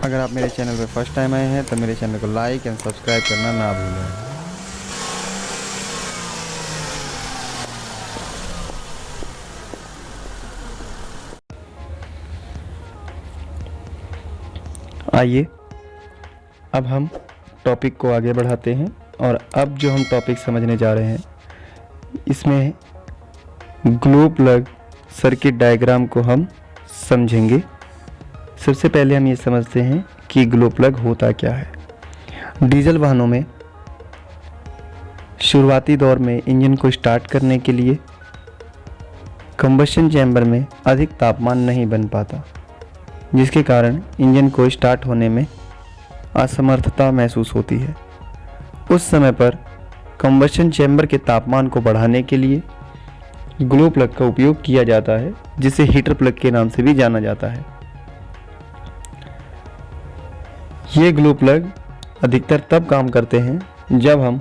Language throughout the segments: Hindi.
अगर आप मेरे चैनल पर फर्स्ट टाइम आए हैं तो मेरे चैनल को लाइक एंड सब्सक्राइब करना ना भूलें। आइए अब हम टॉपिक को आगे बढ़ाते हैं और अब जो हम टॉपिक समझने जा रहे हैं इसमें ग्लो प्लग सर्किट डायग्राम को हम समझेंगे। सबसे पहले हम ये समझते हैं कि ग्लो प्लग होता क्या है। डीजल वाहनों में शुरुआती दौर में इंजन को स्टार्ट करने के लिए कंबशन चैम्बर में अधिक तापमान नहीं बन पाता, जिसके कारण इंजन को स्टार्ट होने में असमर्थता महसूस होती है। उस समय पर कंबशन चैम्बर के तापमान को बढ़ाने के लिए ग्लो प्लग का उपयोग किया जाता है, जिसे हीटर प्लग के नाम से भी जाना जाता है। ये ग्लो प्लग अधिकतर तब काम करते हैं जब हम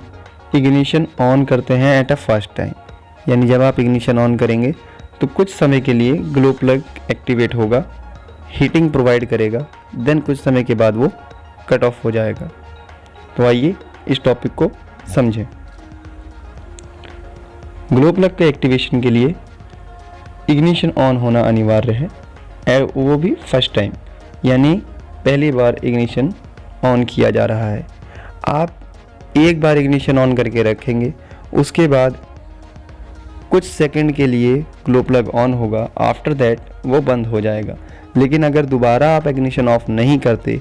इग्निशन ऑन करते हैं एट अ फर्स्ट टाइम, यानी जब आप इग्निशन ऑन करेंगे तो कुछ समय के लिए ग्लो प्लग एक्टिवेट होगा, हीटिंग प्रोवाइड करेगा, देन कुछ समय के बाद वो कट ऑफ हो जाएगा। तो आइए इस टॉपिक को समझें। ग्लो प्लग के एक्टिवेशन के लिए इग्निशन ऑन होना अनिवार्य है, वो भी फर्स्ट टाइम, यानी पहली बार इग्निशन ऑन किया जा रहा है। आप एक बार इग्निशन ऑन करके रखेंगे, उसके बाद कुछ सेकंड के लिए ग्लो प्लग ऑन होगा, आफ्टर दैट वो बंद हो जाएगा। लेकिन अगर दोबारा आप इग्निशन ऑफ नहीं करते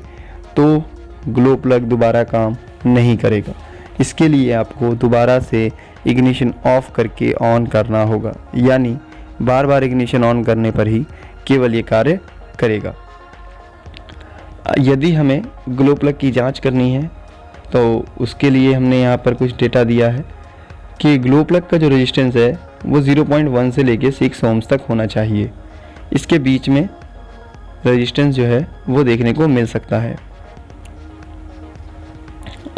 तो ग्लो प्लग दोबारा काम नहीं करेगा। इसके लिए आपको दोबारा से इग्निशन ऑफ करके ऑन करना होगा, यानी बार बार इग्निशन ऑन करने पर ही केवल ये कार्य करेगा। यदि हमें ग्लो प्लग की जांच करनी है तो उसके लिए हमने यहाँ पर कुछ डेटा दिया है कि ग्लो प्लग का जो रेजिस्टेंस है वो 0.1 से लेके 6 ओम्स तक होना चाहिए। इसके बीच में रेजिस्टेंस जो है वो देखने को मिल सकता है।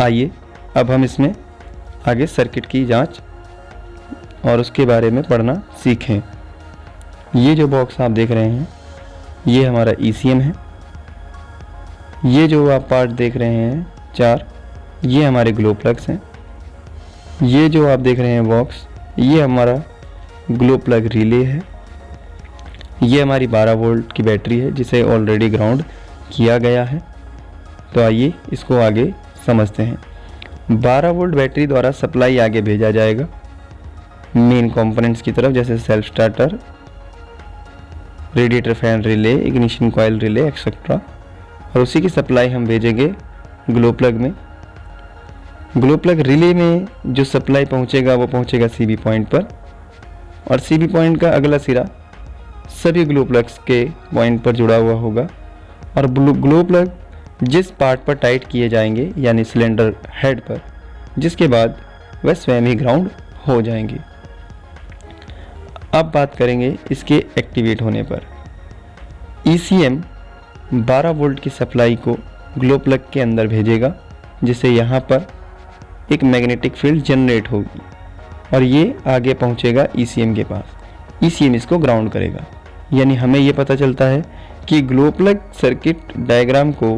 आइए अब हम इसमें आगे सर्किट की जांच और उसके बारे में पढ़ना सीखें। ये जो बॉक्स आप देख रहे हैं ये हमारा ECM है। ये जो आप पार्ट देख रहे हैं 4, ये हमारे ग्लो प्लग्स हैं। ये जो आप देख रहे हैं बॉक्स, ये हमारा ग्लो प्लग रिले है। ये हमारी 12 वोल्ट की बैटरी है जिसे ऑलरेडी ग्राउंड किया गया है। तो आइए इसको आगे समझते हैं। 12 वोल्ट बैटरी द्वारा सप्लाई आगे भेजा जाएगा मेन कंपोनेंट्स की तरफ, जैसे self starter, radiator fan relay, ignition coil relay etcetera, और उसी की सप्लाई हम भेजेंगे ग्लो प्लग में। ग्लो प्लग रिले में जो सप्लाई पहुंचेगा वो पहुंचेगा CB पॉइंट पर, और CB पॉइंट का अगला सिरा सभी ग्लो प्लग्स के पॉइंट पर जुड़ा हुआ होगा। और ग्लो प्लग जिस पार्ट पर टाइट किए जाएंगे, यानी सिलेंडर हेड पर, जिसके बाद वह स्वयं ही ग्राउंड हो जाएंगे। अब बात करेंगे इसके एक्टिवेट होने पर। ECM 12 वोल्ट की सप्लाई को ग्लो प्लग के अंदर भेजेगा, जिससे यहाँ पर एक मैग्नेटिक फील्ड जनरेट होगी और ये आगे पहुँचेगा ECM के पास। ECM इसको ग्राउंड करेगा, यानी हमें ये पता चलता है कि ग्लो प्लग सर्किट डायग्राम को,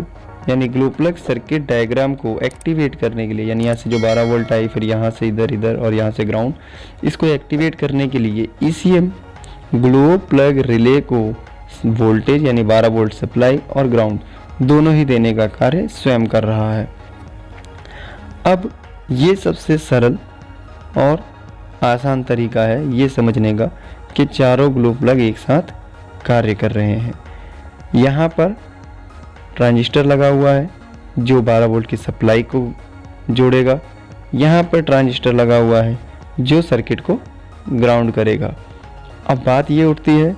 यानी ग्लो प्लग सर्किट डायग्राम को एक्टिवेट करने के लिए, यानी यहाँ से जो 12 वोल्ट आई, फिर यहाँ से इधर इधर और यहाँ से ग्राउंड, इसको एक्टिवेट करने के लिए ECM ग्लो प्लग रिले को वोल्टेज यानी 12 वोल्ट सप्लाई और ग्राउंड दोनों ही देने का कार्य स्वयं कर रहा है। अब ये सबसे सरल और आसान तरीका है ये समझने का कि चारों ग्लो प्लग एक साथ कार्य कर रहे हैं। यहाँ पर ट्रांजिस्टर लगा हुआ है जो 12 वोल्ट की सप्लाई को जोड़ेगा। यहाँ पर ट्रांजिस्टर लगा हुआ है जो सर्किट को ग्राउंड करेगा। अब बात ये उठती है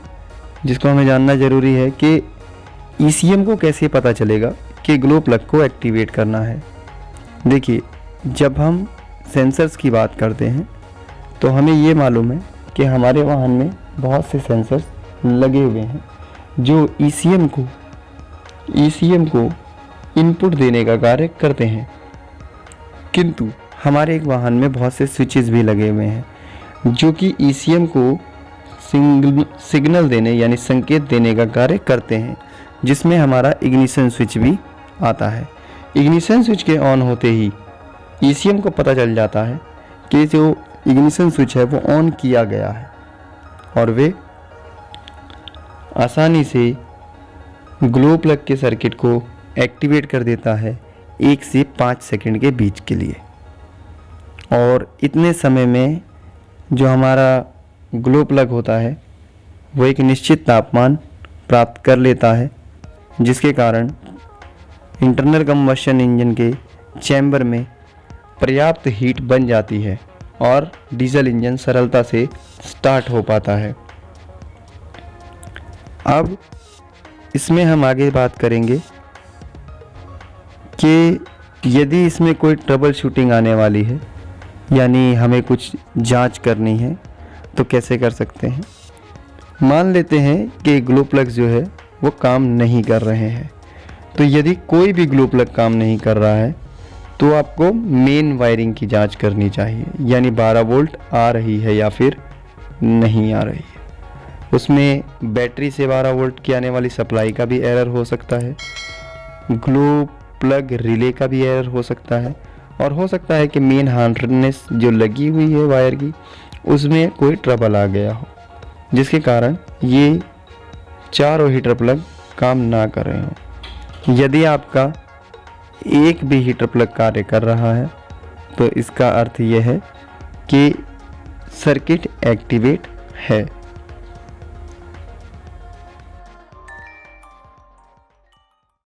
जिसको हमें जानना ज़रूरी है कि ECM को कैसे पता चलेगा कि ग्लो प्लग को एक्टिवेट करना है। देखिए, जब हम सेंसर्स की बात करते हैं तो हमें ये मालूम है कि हमारे वाहन में बहुत से सेंसर्स लगे हुए हैं जो ECM को इनपुट देने का कार्य करते हैं। किंतु हमारे एक वाहन में बहुत से स्विचेस भी लगे हुए हैं जो कि ECM को सिग्नल देने यानी संकेत देने का कार्य करते हैं, जिसमें हमारा इग्निशन स्विच भी आता है। इग्निशन स्विच के ऑन होते ही ECM को पता चल जाता है कि जो इग्निशन स्विच है वो ऑन किया गया है और वे आसानी से ग्लो प्लग के सर्किट को एक्टिवेट कर देता है 1 से 5 सेकंड के बीच के लिए। और इतने समय में जो हमारा ग्लो प्लग होता है वो एक निश्चित तापमान प्राप्त कर लेता है, जिसके कारण इंटरनल कंबशन इंजन के चैम्बर में पर्याप्त हीट बन जाती है और डीजल इंजन सरलता से स्टार्ट हो पाता है। अब इसमें हम आगे बात करेंगे कि यदि इसमें कोई ट्रबल शूटिंग आने वाली है, यानी हमें कुछ जांच करनी है, तो कैसे कर सकते हैं। मान लेते हैं कि ग्लो प्लग जो है वो काम नहीं कर रहे हैं। तो यदि कोई भी ग्लो प्लग काम नहीं कर रहा है तो आपको मेन वायरिंग की जांच करनी चाहिए, यानी 12 वोल्ट आ रही है या फिर नहीं आ रही है। उसमें बैटरी से 12 वोल्ट की आने वाली सप्लाई का भी एरर हो सकता है, ग्लो प्लग रिले का भी एरर हो सकता है, और हो सकता है कि मेन हार्नेस जो लगी हुई है वायर की उसमें कोई ट्रबल आ गया हो, जिसके कारण ये चारों हीटर प्लग काम ना कर रहे हों। यदि आपका एक भी हीटर प्लग कार्य कर रहा है तो इसका अर्थ यह है कि सर्किट एक्टिवेट है।